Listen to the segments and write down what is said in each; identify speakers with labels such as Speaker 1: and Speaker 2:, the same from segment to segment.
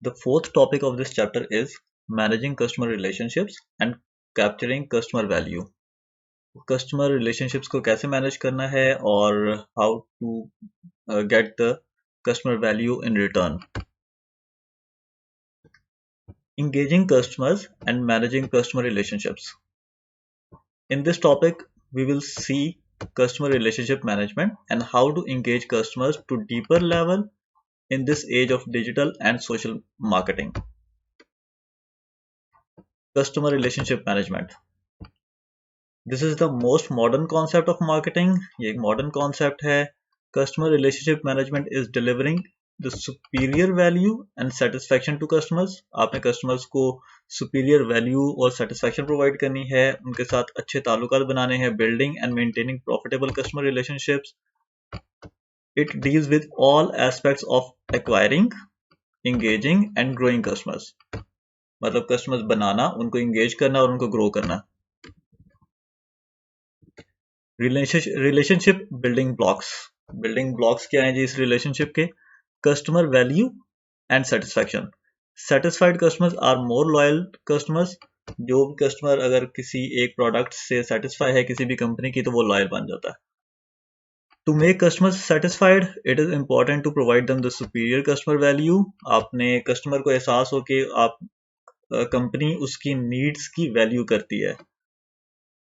Speaker 1: The fourth topic of this chapter is managing customer relationships and capturing customer value. Customer relationships को कैसे manage करना है और how to get the customer value in return. Engaging customers and managing customer relationships. In this topic, we will see customer relationship management and how to engage customers to deeper level in this age of digital and social marketing. Customer relationship management. This is the most modern concept of marketing. ये एक modern concept है. Customer relationship management is delivering the superior value and satisfaction to customers. आपने customers को superior value और satisfaction provide करनी है, उनके साथ अच्छे ताल्लुकात बनाने हैं, building and maintaining profitable customer relationships. It deals with all aspects of acquiring, engaging and growing customers. मतलब customers बनाना, उनको engage करना और उनको grow करना. रिलेशनशिप बिल्डिंग ब्लॉक्स क्या हैं जी इस रिलेशनशिप के? Customer value and satisfaction. Satisfied customers are more loyal customers. जो भी कस्टमर अगर किसी एक प्रोडक्ट से सेटिस्फाई है किसी भी कंपनी की तो वो लॉयल बन जाता है. To make customers satisfied it is important to provide them the superior customer value. आपने कस्टमर को एहसास हो कि आप कंपनी उसकी नीड्स की वैल्यू करती है.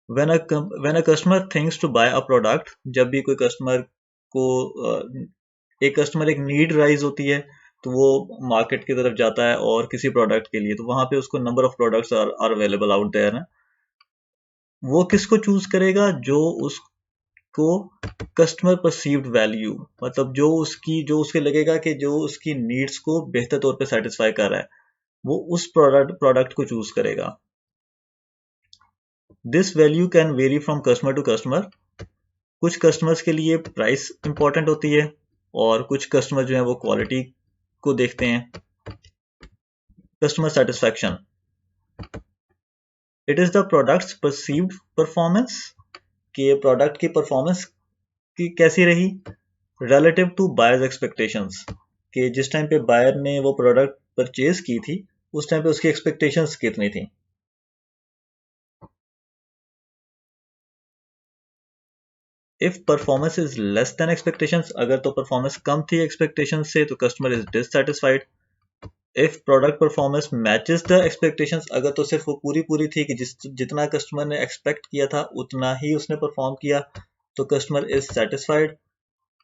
Speaker 1: when a customer thinks to buy a product, जब भी कोई कस्टमर को एक कस्टमर एक नीड राइज होती है तो वो मार्केट की तरफ जाता है और किसी प्रोडक्ट के लिए तो वहां पे उसको number of products are available out there है. वो किसको चूज करेगा? जो उसको कस्टमर परसीव्ड वैल्यू, मतलब जो उसके लगेगा कि जो उसकी नीड्स को बेहतर तौर पे सेटिस्फाई कर रहा है वो उस प्रोडक्ट को चूज करेगा. This value can vary from customer to customer. कुछ कस्टमर्स के लिए प्राइस इंपॉर्टेंट होती है और कुछ कस्टमर जो है वो क्वालिटी को देखते हैं. Customer satisfaction. It is the products perceived performance, कि प्रोडक्ट की परफॉर्मेंस की कैसी रही रिलेटिव टू बायर्स एक्सपेक्टेशंस, कि जिस टाइम पे बायर ने वो प्रोडक्ट परचेज की थी उस टाइम पे उसकी एक्सपेक्टेशंस कितनी थी. If performance is less than expectations, अगर तो परफॉर्मेंस कम थी एक्सपेक्टेशंस से तो customer is dissatisfied. If product performance matches the expectations, अगर तो सिर्फ वो पूरी थी कि जितना कस्टमर ने एक्सपेक्ट किया था उतना ही उसने परफॉर्म किया तो कस्टमर इज सेटिस्फाइड.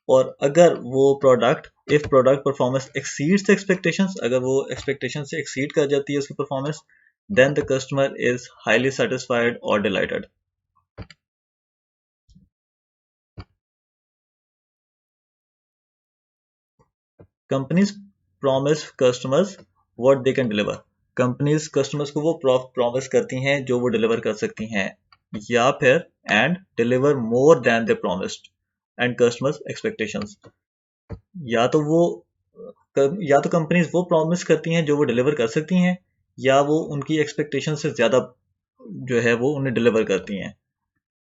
Speaker 1: और अगर वो if product performance exceeds expectations, अगर वो एक्सपेक्टेशन से एक्सीड कर जाती है उसकी performance, then the customer is highly satisfied और delighted. Companies promise customers what they can deliver. Companies customers को वो प्रॉमिस करती हैं जो वो डिलीवर कर सकती हैं, या फिर and deliver more than they promised and customers expectations. या तो कंपनीज वो प्रॉमिस करती हैं जो वो डिलीवर कर सकती हैं या वो उनकी एक्सपेक्टेशन से ज्यादा जो है वो उन्हें डिलीवर करती हैं.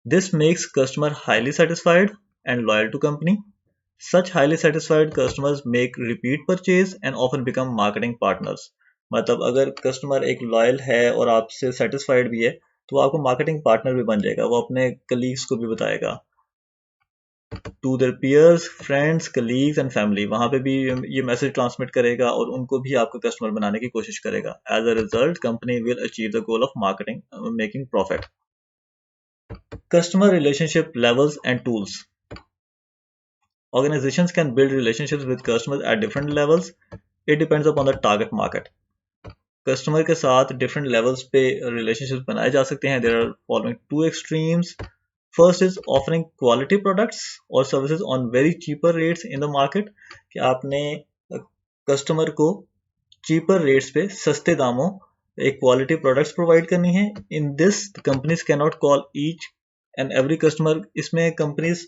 Speaker 1: This makes customer highly satisfied and loyal to company. Such highly satisfied customers make repeat purchase and often become marketing partners. मतलब अगर कस्टमर एक लॉयल है और आपसे सेटिस्फाइड भी है तो आपको मार्केटिंग पार्टनर भी बन जाएगा. वो अपने कलीग्स को भी बताएगा, to their peers, friends, colleagues and family. वहां पे भी ये मैसेज ट्रांसमिट करेगा और उनको भी आपका कस्टमर बनाने की कोशिश करेगा. As a result company will achieve the goal of marketing making profit. Customer relationship levels and tools. Organizations can build relationships with customers at different levels. It depends upon the target market. Customer के साथ different levels पे relationships बनाए जा सकते हैं. There are following two extremes. First is offering quality products or services on very cheaper rates in the market. कि आपने customer को cheaper rates पे सस्ते दामों एक quality products provide करनी है. In this, the companies cannot call each and every customer. इसमें companies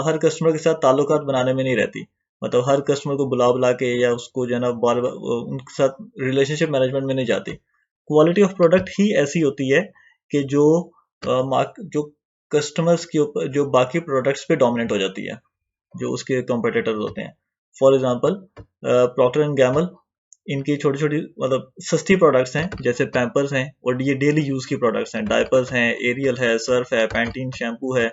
Speaker 1: हर कस्टमर के साथ ताल्लुकात बनाने में नहीं रहती. मतलब हर कस्टमर को बुला के या उसको जो है ना बार बार उनके साथ रिलेशनशिप मैनेजमेंट में नहीं जाती. क्वालिटी ऑफ प्रोडक्ट ही ऐसी होती है कि जो कस्टमर्स के ऊपर जो बाकी प्रोडक्ट्स पे डोमिनेट हो जाती है, जो उसके कॉम्पिटिटर्स होते हैं. फॉर एग्जांपल प्रॉक्टर एंड गैमल इनकी छोटी छोटी मतलब सस्ती प्रोडक्ट्स हैं, जैसे पैम्पर्स हैं, और ये डेली यूज की प्रोडक्ट्स हैं, डायपर्स हैं, एरियल है, सर्फ है, पैंटीन शैम्पू है।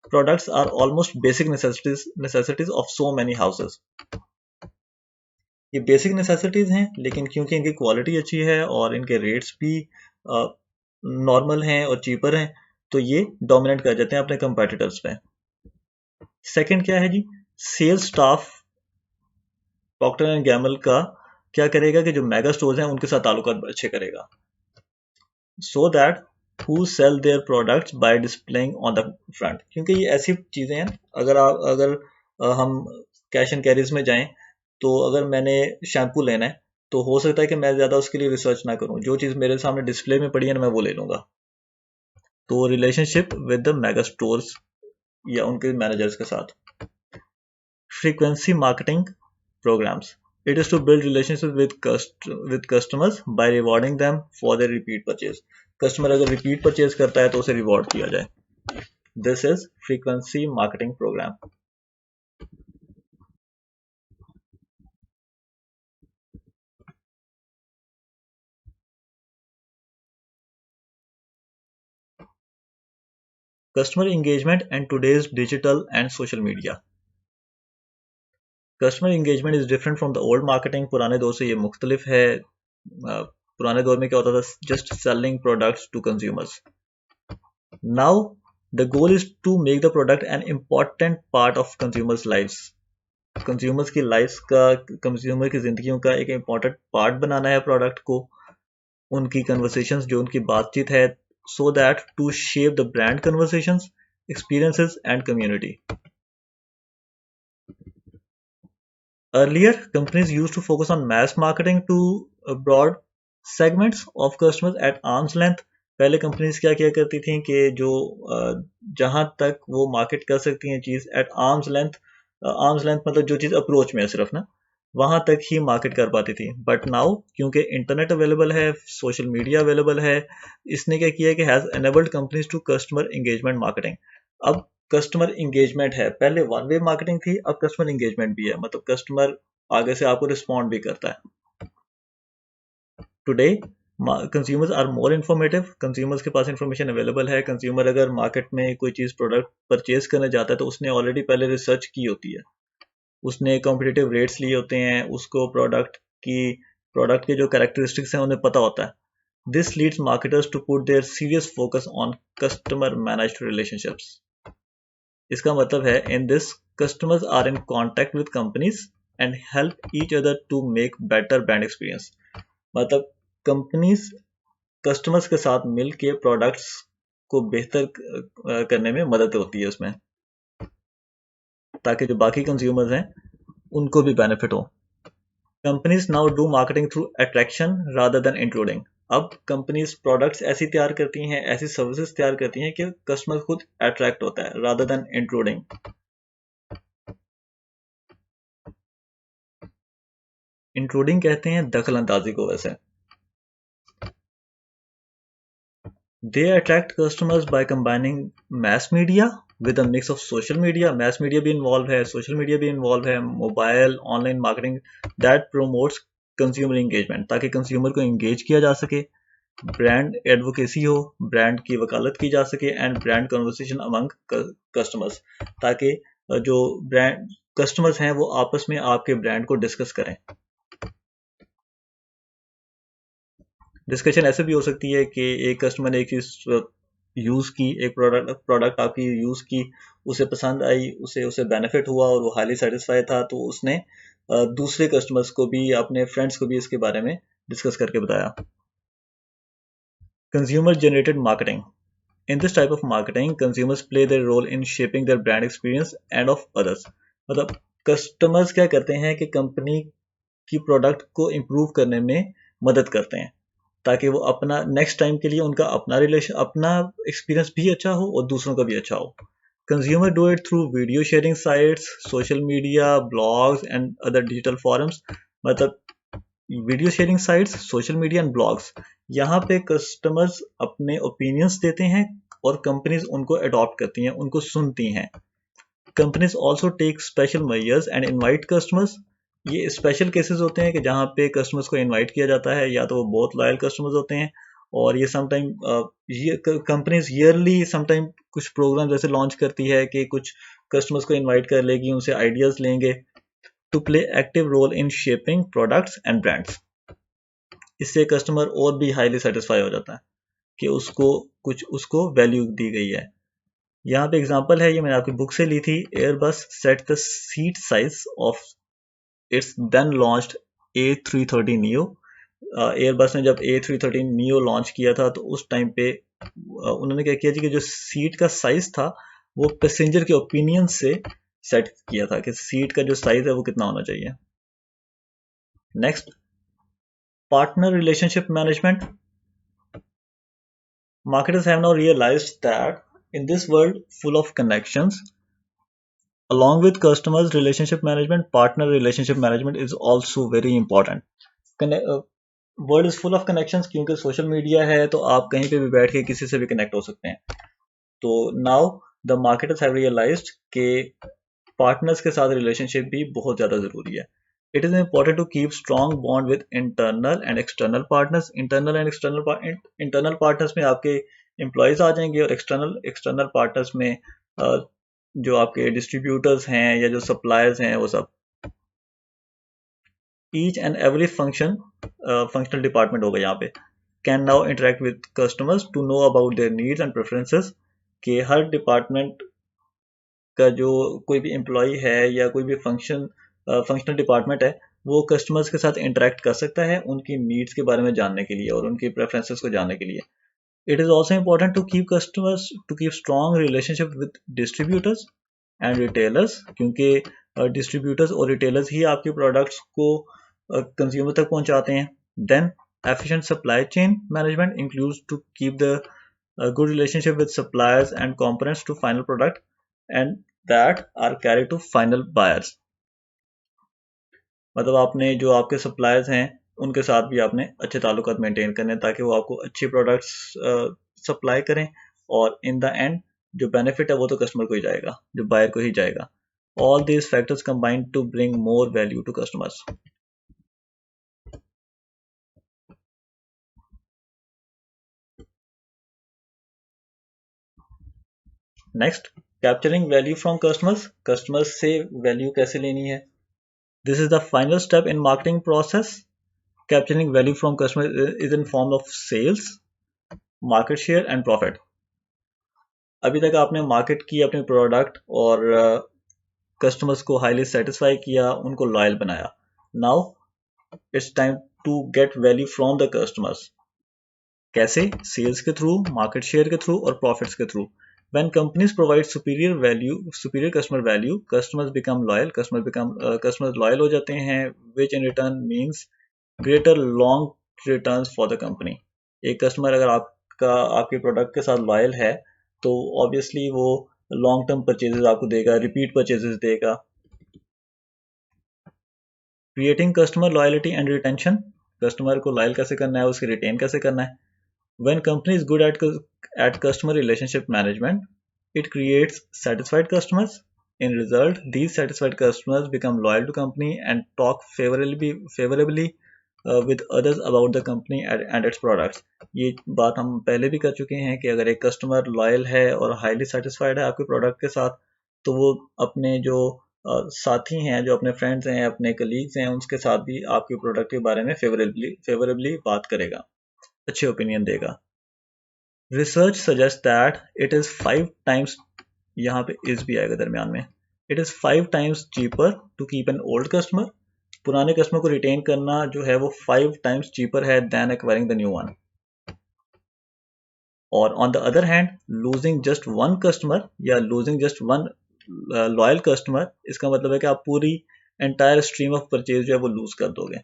Speaker 1: Products are almost basic necessities of so many houses. ये बेसिक नेसेसिटीज हैं, लेकिन क्योंकि इनकी क्वालिटी अच्छी है और इनके रेट्स भी नॉर्मल हैं और चीपर हैं, तो ये डोमिनेट कर जाते हैं अपने कंपेटिटर्स पे। सेकंड क्या है जी, सेल्स स्टाफ प्रॉक्टर एंड गैमल का क्या करेगा कि जो मेगा स्टोर्स हैं उनके साथ ताल्लुकात अच्छे करेगा, so that who sell their products by displaying on the front. क्योंकि ये ऐसी चीजें हैं, अगर हम कैश एंड कैरीज में जाएं, तो अगर मैंने शैम्पू लेना है तो हो सकता है कि मैं ज़्यादा उसके लिए रिसर्च ना करूं, जो चीज़ मेरे सामने डिस्प्ले में पड़ी है ना मैं वो ले लूँगा। तो relationship with the mega stores या उनके मैनेजर्स के साथ। Frequency marketing programs, it is to build relationship with customers by rewarding them for their repeat purchase. Customer अगर रिपीट परचेज करता है तो उसे रिवॉर्ड किया जाए। This is frequency marketing program. Customer engagement and today's digital and social media. Customer engagement is different from the old marketing. पुराने दौर से ये मुख्तलिफ है। पुराने दौर में क्या होता था, just selling products to consumers. Now the goal is to make the product an important part of consumers' lives. consumers की lives का, consumer की जिंदगियों का एक important part बनाना है product को, उनकी conversations जो उनकी बातचीत है, so that to shape the brand conversations, experiences and community. Earlier, companies used to focus on mass marketing to broad segments of customers at arm's length. पहले कंपनीज क्या किया करती थी कि जो जहां तक वो मार्केट कर सकती हैं चीज at arms length, arms length मतलब जो चीज अप्रोच में है सिर्फ ना, वहां तक ही मार्केट कर पाती थी। बट नाउ क्योंकि इंटरनेट अवेलेबल है, सोशल मीडिया अवेलेबल है, इसने क्या किया कि has enabled companies to customer engagement marketing. अब कस्टमर इंगेजमेंट है, पहले वन वे मार्केटिंग थी, अब कस्टमर इंगेजमेंट भी है, मतलब कस्टमर आगे से आपको रिस्पॉन्ड भी करता है। Today consumers are more informative, consumers के पास इंफॉर्मेशन अवेलेबल है। कंज्यूमर अगर मार्केट में कोई चीज प्रोडक्ट परचेज करने जाता है तो उसने ऑलरेडी पहले रिसर्च की होती है, उसने कॉम्पिटिटिव रेट्स लिए होते हैं, उसको प्रोडक्ट के जो कैरेक्टरिस्टिक्स हैं उन्हें पता होता है। This leads marketers to put their serious focus on customer managed relationships. इसका मतलब है in this customers are in contact with companies and help each other to make better brand experience. मतलब कंपनीज कस्टमर्स के साथ मिल के products को बेहतर करने में मदद होती है उसमें, ताकि जो बाकी कंज्यूमर्स हैं उनको भी बेनिफिट हो। Companies now do marketing through attraction rather than including. अब कंपनीज प्रोडक्ट्स ऐसी तैयार करती हैं, ऐसी सर्विसेज तैयार करती हैं कि कस्टमर खुद अट्रैक्ट होता है रादर देन इंक्लूडिंग। इंक्लूडिंग कहते हैं दखल अंदाजी को वैसे। They attract customers by combining mass media with a mix of social media. Mass media भी involved है, social media भी involved है, mobile, online marketing that promotes consumer engagement, ताकि consumer को engage किया जा सके, brand advocacy हो, brand की वकालत की जा सके, and brand conversation among customers, ताकि जो brand customers हैं वो आपस में आपके brand को discuss करें। डिस्कशन ऐसे भी हो सकती है कि एक कस्टमर ने एक चीज यूज की, एक प्रोडक्ट आपकी यूज की, उसे पसंद आई, उसे बेनिफिट हुआ और वो हाईली सेटिस्फाई था, तो उसने दूसरे कस्टमर्स को भी, अपने फ्रेंड्स को भी इसके बारे में डिस्कस करके बताया। Consumer generated marketing, in this type of marketing consumers play their role in shaping their brand experience and of others. मतलब कस्टमर्स क्या करते हैं कि कंपनी की प्रोडक्ट को इम्प्रूव करने में मदद करते हैं, ताकि वो अपना नेक्स्ट टाइम के लिए उनका अपना एक्सपीरियंस भी अच्छा हो और दूसरों का भी अच्छा हो। Consumer do it through video sharing sites, social media, blogs and other digital forums. मतलब video sharing sites, social media and blogs, यहाँ पे कस्टमर्स अपने ओपिनियंस देते हैं और कंपनीज उनको अडॉप्ट करती हैं, उनको सुनती हैं। Companies also take special measures and invite customers, ये स्पेशल केसेस होते हैं कि जहाँ पे कस्टमर्स को इनवाइट किया जाता है, या तो वो बहुत लॉयल कस्टमर्स होते हैं, और ये समटाइम ये कंपनीज ईयरली समटाइम कुछ प्रोग्राम जैसे लॉन्च करती है कि कुछ कस्टमर्स को इनवाइट कर लेगी, उनसे आइडियाज लेंगे to play active role in shaping products and brands. इससे कस्टमर और भी हाईली सेटिस्फाई हो जाता है कि उसको वैल्यू दी गई है। यहाँ पे एग्जांपल है, ये मैंने आपकी बुक से ली थी। Airbus set the seat size of its then launched A330 neo. Airbus ने जब A330 नियो लॉन्च किया था तो उस टाइम पे उन्होंने क्या किया जी कि जो सीट का साइज था वो पैसेंजर के ओपिनियन से सेट किया था कि सीट का जो साइज है वो कितना होना चाहिए। Next, partner relationship management. Marketers have now realized that in this world full of connections, along with customers relationship management, partner relationship management is also very important. World is full of connections, क्योंकि social media है तो आप कहीं पे भी बैठ के किसी से भी कनेक्ट हो सकते हैं। तो now the marketers have realized कि पार्टनर्स के साथ रिलेशनशिप भी बहुत ज़्यादा ज़रूरी है। It is important to keep strong bond with internal and external partners. Internal partners में आपके एम्प्लॉयज़ आ जाएंगे, और एक्सटर्नल पार्टनर्स में जो आपके डिस्ट्रीब्यूटर्स हैं या जो सप्लायर्स हैं वो सब। Each and every functional department होगा यहाँ पे, can now interact with customers to know about their needs and preferences. कि हर डिपार्टमेंट का जो कोई भी एम्प्लॉय है या कोई भी फंक्शनल डिपार्टमेंट है वो कस्टमर्स के साथ इंटरेक्ट कर सकता है उनकी नीड्स के बारे में जानने के लिए और उनकी प्रेफरेंसेस को जानने के लिए। It is also important to keep strong relationship with distributors and retailers, क्योंकि डिस्ट्रीब्यूटर्स और रिटेलर्स ही आपके प्रोडक्ट्स को कंज्यूमर तक पहुंचाते हैं। Then efficient supply chain management includes to keep the good relationship with suppliers and components to final product and that are carried to final buyers। मतलब आपने जो आपके सप्लायर्स हैं उनके साथ भी आपने अच्छे ताल्लुकात मेंटेन करने हैं ताकि वो आपको अच्छे प्रोडक्ट्स सप्लाई करें, और इन द एंड जो बेनिफिट है वो तो कस्टमर को ही जाएगा, जो बायर को ही जाएगा। All these factors combine to bring more value to customers. Next, capturing value from customers. Customers से वैल्यू कैसे लेनी है। This is the final step in marketing process. Capturing value from customer is in form of sales, market share and profit. अभी तक आपने market की अपने product और कस्टमर्स को हाईली सेटिस्फाई किया, उनको लॉयल बनाया। Now it's time to get value from the customers. कैसे? सेल्स के थ्रू, मार्केट शेयर के थ्रू और प्रॉफिट्स के through. When companies provide superior customer value, customers loyal हो जाते हैं, which in return means greater long returns for the company। एक customer अगर आपके प्रोडक्ट के साथ लॉयल है तो ऑब्वियसली वो लॉन्ग टर्म परचेजेस आपको देगा, रिपीट परचेजेस देगा। Creating customer loyalty and retention. Customer को लॉयल कैसे करना है, उसके रिटेन कैसे करना है। When company is good at customer relationship management, it creates satisfied customers. In result, these satisfied customers become loyal to company and talk favorably with others about the company and its products। ये बात हम पहले भी कर चुके हैं कि अगर एक कस्टमर लॉयल है और हाईली सेटिस्फाइड है आपके प्रोडक्ट के साथ, तो वो अपने जो साथी हैं, जो अपने फ्रेंड्स हैं, अपने कलीग्स हैं, उनके साथ भी आपके प्रोडक्ट के बारे में फेवरेबली बात करेगा, अच्छे ओपिनियन देगा। Research suggest that it is 5 times, यहाँ पे इज भी आएगा दरमियान में, it is 5 times cheaper to keep an old customer. पुराने कस्टमर को रिटेन करना जो है वो 5 टाइम्स चीपर है than acquiring the new one. और on the other hand, losing just one customer या losing just one loyal customer, इसका मतलब है कि आप पूरी एंटायर स्ट्रीम ऑफ परचेज जो है वो लूज कर दोगे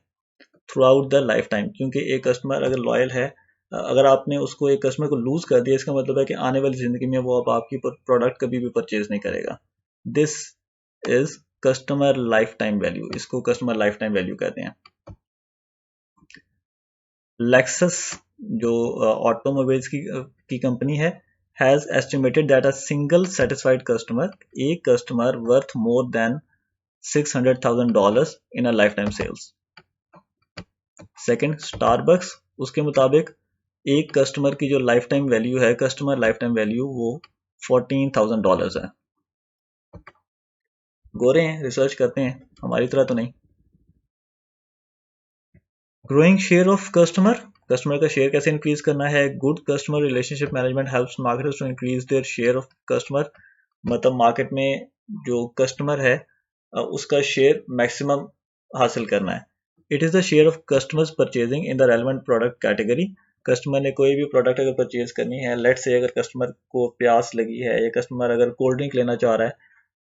Speaker 1: through out the life time. क्योंकि एक कस्टमर अगर लॉयल है, अगर आपने उसको एक कस्टमर को लूज कर दिया, इसका मतलब है कि आने वाली जिंदगी में वो अब आपकी प्रोडक्ट कभी भी परचेज नहीं करेगा। This is customer life time value, इसको कस्टमर लाइफ टाइम वैल्यू कहते हैं। लेक्सस जो ऑटोमोबाइल्स की कंपनी है, has estimated that a single satisfied customer, एक customer worth more than $600,000 in a lifetime sales. Second Starbucks, उसके मुताबिक एक कस्टमर की जो लाइफ टाइम वैल्यू है, कस्टमर लाइफ टाइम वैल्यू, वो $14,000 है। गोरे हैं, रिसर्च करते हैं, हमारी तरह तो नहीं। Growing share of customer, customer का शेयर कैसे इंक्रीज करना है? Good customer relationship management helps marketers to increase their share of customer, मतलब मार्केट में जो कस्टमर है उसका शेयर मैक्सिमम हासिल करना है। It is the share of customers purchasing in the relevant product category, customer ने कोई भी प्रोडक्ट अगर परचेज करनी है, लेट से अगर कस्टमर को प्यास लगी है या कस्टमर अगर कोल्ड ड्रिंक लेना चाह रहा है,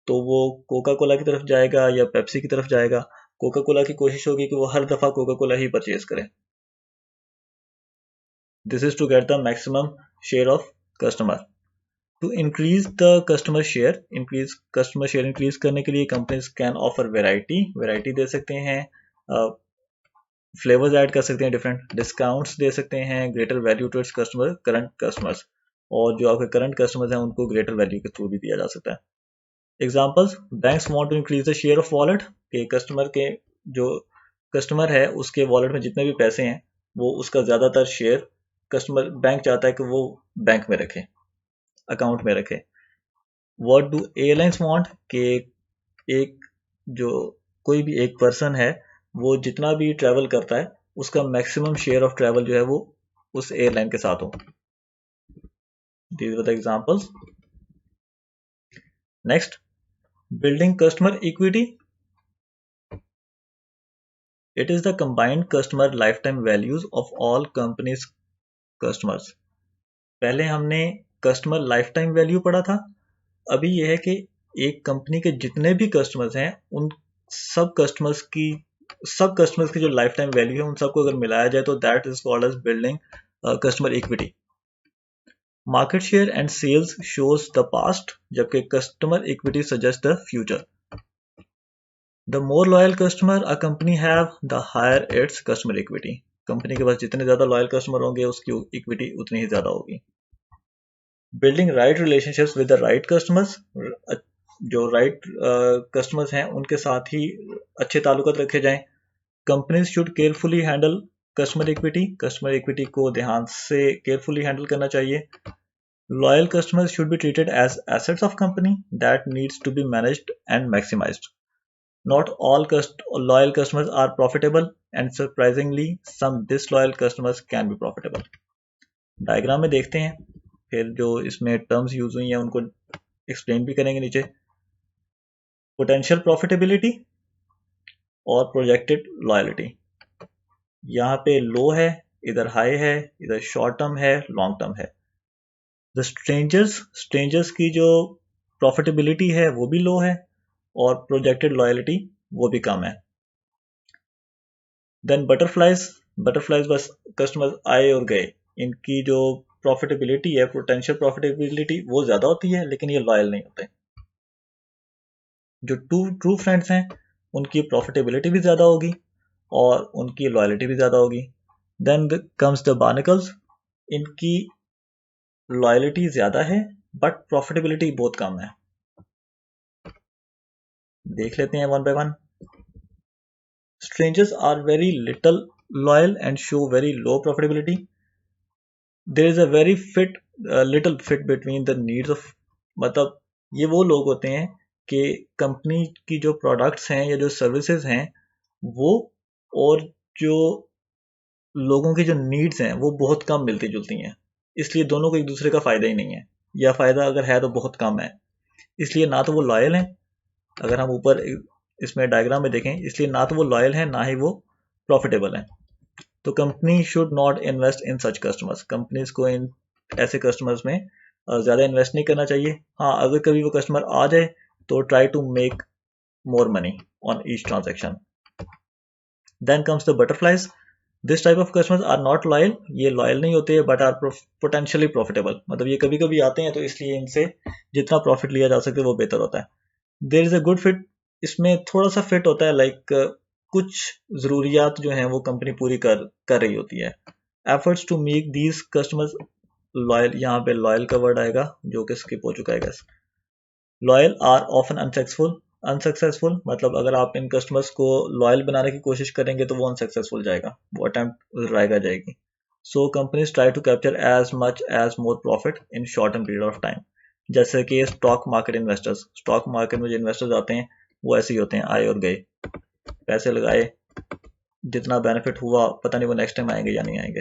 Speaker 1: तो वो कोका कोला की तरफ जाएगा या पेप्सी की तरफ जाएगा। कोका कोला की कोशिश होगी कि वो हर दफ़ा कोका कोला ही परचेज करे। This is to get the maximum share of customer. To increase the customer share, customer share increase करने के लिए कंपनीज कैन ऑफर वेराइटी दे सकते हैं, फ्लेवर्स ऐड कर सकते हैं, डिफरेंट डिस्काउंट्स दे सकते हैं, greater value to its customer, current customers, और जो आपके करंट कस्टमर्स हैं उनको ग्रेटर वैल्यू के थ्रू भी दिया जा सकता है। Examples, banks want to increase the share of wallet, के कस्टमर के जो कस्टमर है उसके वॉलेट में जितने भी पैसे हैं वो उसका ज़्यादातर शेयर कस्टमर बैंक चाहता है कि वो बैंक में रखे, अकाउंट में रखे। व्हाट डू एयरलाइंस वांट, के एक जो कोई भी एक पर्सन है वो जितना भी ट्रैवल करता है उसका मैक्सिमम शेयर ऑफ ट्रैवल जो है वो उस एयरलाइन के साथ हो। These were the examples. Next, building customer equity. It is the combined customer lifetime values of all companies' customers. पहले हमने कस्टमर लाइफ टाइम वैल्यू पढ़ा था, अभी यह है कि एक कंपनी के जितने भी कस्टमर्स हैं उन सब कस्टमर्स की जो लाइफ टाइम वैल्यू है उन सबको अगर मिलाया जाए तो that is called as building customer equity. Market share and sales shows the past, जबकि customer equity suggest the future. The more loyal customer a company have, the higher its customer equity. Company के पास जितने ज्यादा loyal customer होंगे उसकी equity उतनी ही ज्यादा होगी। Building right relationships with the right customers, जो राइट कस्टमर्स हैं उनके साथ ही अच्छे ताल्लुकात रखे जाएं। Companies should carefully handle customer equity को ध्यान से केयरफुली हैंडल करना चाहिए। Loyal customers should be treated as assets of company that needs to be managed and maximised. Not all loyal customers are profitable and surprisingly some disloyal customers can be profitable. Diagram में देखते हैं, फिर जो इसमें terms use हुई हैं उनको explain भी करेंगे नीचे। पोटेंशियल प्रॉफिटेबिलिटी और प्रोजेक्टेड लॉयल्टी, यहाँ पे लो है, इधर हाई है, इधर शॉर्ट टर्म है, लॉन्ग टर्म है। द स्ट्रेंजर्स की जो प्रॉफिटेबिलिटी है वो भी लो है और प्रोजेक्टेड लॉयल्टी वो भी कम है। देन बटरफ्लाइज बस कस्टमर्स आए और गए, इनकी जो प्रॉफिटेबिलिटी है, पोटेंशियल प्रॉफिटेबिलिटी वो ज्यादा होती है लेकिन ये लॉयल नहीं होते। जो ट्रू फ्रेंड्स हैं उनकी प्रॉफिटेबिलिटी भी ज्यादा होगी और उनकी लॉयल्टी भी ज्यादा होगी। देन कम्स द बार्निकल्स, इनकी लॉयल्टी ज्यादा है बट प्रॉफिटेबिलिटी बहुत कम है। देख लेते हैं one by one. Strangers are very little loyal and show very low profitability. There is a very little fit between the needs of, मतलब ये वो लोग होते हैं कि कंपनी की जो प्रोडक्ट्स हैं या जो सर्विसेज हैं वो और जो लोगों की जो नीड्स हैं वो बहुत कम मिलती जुलती हैं, इसलिए दोनों को एक दूसरे का फायदा ही नहीं है, या फायदा अगर है तो बहुत कम है। इसलिए ना तो वो लॉयल हैं, अगर हम ऊपर इसमें डायग्राम में देखें, इसलिए ना तो वो लॉयल हैं ना ही वो प्रॉफिटेबल हैं। तो company should not invest in such customers, companies को इन ऐसे कस्टमर्स में ज़्यादा इन्वेस्ट नहीं करना चाहिए। हाँ, अगर कभी वो कस्टमर आ जाए तो try to make more money on each transaction. Then comes the butterflies, this type of customers are not loyal, ये लॉयल नहीं होते बट आर पोटेंशियली प्रॉफिटेबल, मतलब ये कभी कभी आते हैं तो इसलिए इनसे जितना प्रॉफिट लिया जा सके वो बेहतर होता है। There is a good fit, इसमें थोड़ा सा फिट होता है, लाइक कुछ जरूरियात जो हैं वो कंपनी पूरी कर रही होती है। Efforts to make these customers loyal, यहाँ पे लॉयल का वर्ड आएगा जो कि स्किप हो चुका है। Loyal are often unsuccessful, unsuccessful मतलब अगर आप इन कस्टमर्स को लॉयल बनाने की कोशिश करेंगे तो वो अनसक्सेसफुल जाएगा, वो अटेम्प्ट रायगा जाएगी। So companies try to capture as much as more profit in short period of time. जैसे कि stock market investors, stock market में जो इन्वेस्टर्स आते हैं वो ऐसे ही होते हैं, आए और गए, पैसे लगाए, जितना बेनिफिट हुआ पता नहीं वो नेक्स्ट टाइम आएंगे या नहीं आएंगे।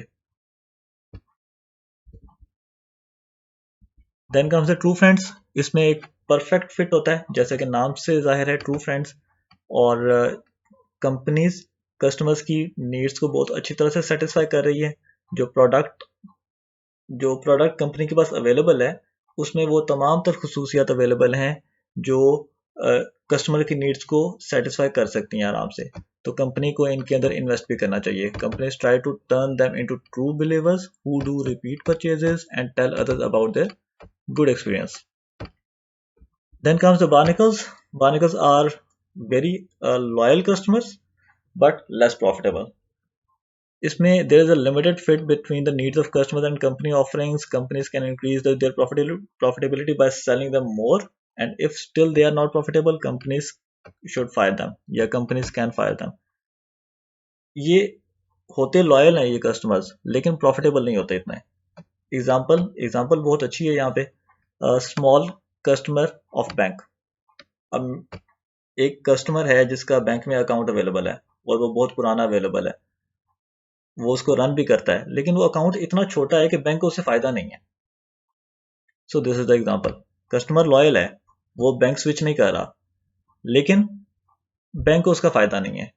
Speaker 1: Then comes the true friends. इसमें एक परफेक्ट फिट होता है, जैसे कि नाम से जाहिर है ट्रू फ्रेंड्स, और कंपनीज कस्टमर्स की नीड्स को बहुत अच्छी तरह से सेटिस्फाई कर रही है। जो प्रोडक्ट कंपनी के पास अवेलेबल है उसमें वो तमाम तर खसूसियात अवेलेबल हैं जो कस्टमर की नीड्स को सेटिस्फाई कर सकती हैं आराम से। तो कंपनी को इनके अंदर इन्वेस्ट भी करना चाहिए। Companies try to turn them into true believers who do repeat purchases and tell others about their good experience. Then comes the barnacles. Barnacles are very loyal customers but less profitable. इसमें there is a limited fit between the needs of customers and company offerings. Companies can increase their profitability by selling them more, and if still they are not profitable, companies should fire them, या companies can fire them. ये होते loyal हैं ये customers, लेकिन profitable नहीं होते इतने। Example बहुत अच्छी है यहाँ पे। Small customer of bank. अब एक कस्टमर है जिसका बैंक में अकाउंट अवेलेबल है और वो बहुत पुराना अवेलेबल है, वो उसको रन भी करता है, लेकिन वो अकाउंट इतना छोटा है कि बैंक को उससे फायदा नहीं है। So this is the example. Customer loyal है, वो बैंक स्विच नहीं कर रहा, लेकिन बैंक को उसका फायदा नहीं है।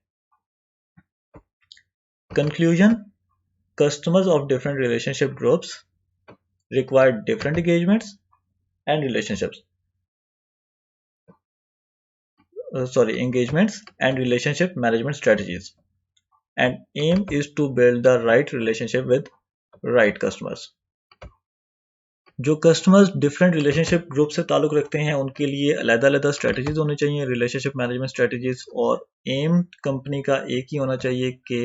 Speaker 1: Conclusion, customers of different relationship groups require different engagements and relationship management strategies, and aim is to build the right relationship with right customers. जो कस्टमर्स डिफरेंट रिलेशनशिप ग्रुप से ताल्लुक रखते हैं उनके लिए अलग-अलग स्ट्रेटजीज होनी चाहिए, रिलेशनशिप मैनेजमेंट स्ट्रेटजीज, और एम कंपनी का एक ही होना चाहिए कि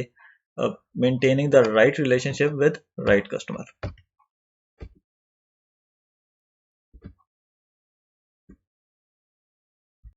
Speaker 1: maintaining the right relationship with right customer.